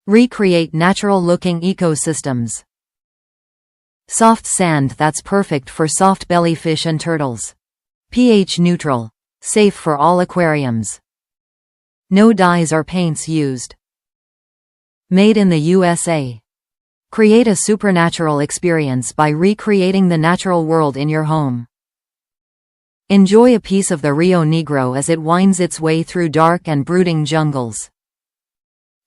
Recreate natural-looking ecosystems. Soft sand that's perfect for soft-belly fish and turtles. pH neutral. Safe for all aquariums. No dyes or paints used. Made in the USA. Create a supernatural experience by recreating the natural world in your home. Enjoy a piece of the Rio Negro as it winds its way through dark and brooding jungles.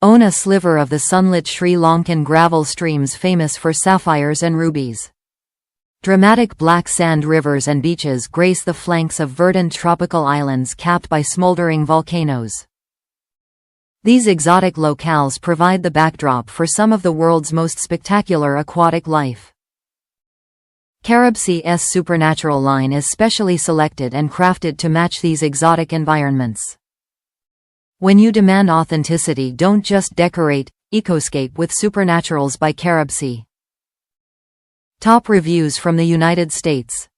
Own a sliver of the sunlit Sri Lankan gravel streams famous for sapphires and rubies. Dramatic black sand rivers and beaches grace the flanks of verdant tropical islands capped by smouldering volcanoes. These exotic locales provide the backdrop for some of the world's most spectacular aquatic life. CaribSea's supernatural line is specially selected and crafted to match these exotic environments. When you demand authenticity, don't just decorate, ecoscape with supernaturals by CaribSea. Top reviews from the United States.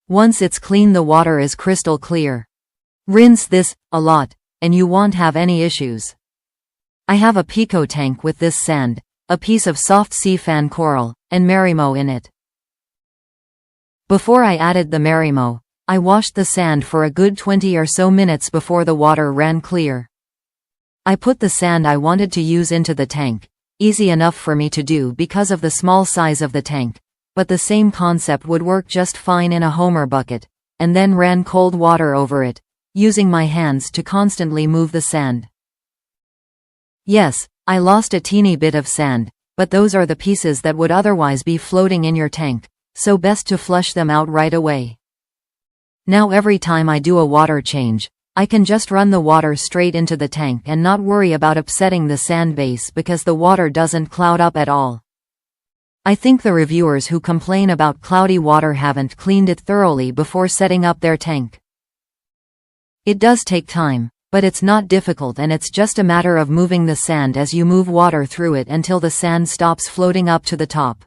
Once it's clean, the water is crystal clear. Rinse this a lot, and you won't have any issues. I have a pico tank with this sand, a piece of soft sea fan coral, and marimo in it. Before I added the marimo, I washed the sand for a good 20 or so minutes before the water ran clear. I put the sand I wanted to use into the tank, easy enough for me to do because of the small size of the tank, but the same concept would work just fine in a Homer bucket, and then ran cold water over it, using my hands to constantly move the sand. Yes, I lost a teeny bit of sand, but those are the pieces that would otherwise be floating in your tank, so best to flush them out right away. Now every time I do a water change, I can just run the water straight into the tank and not worry about upsetting the sand base because the water doesn't cloud up at all. I think the reviewers who complain about cloudy water haven't cleaned it thoroughly before setting up their tank. It does take time, but it's not difficult, and it's just a matter of moving the sand as you move water through it until the sand stops floating up to the top.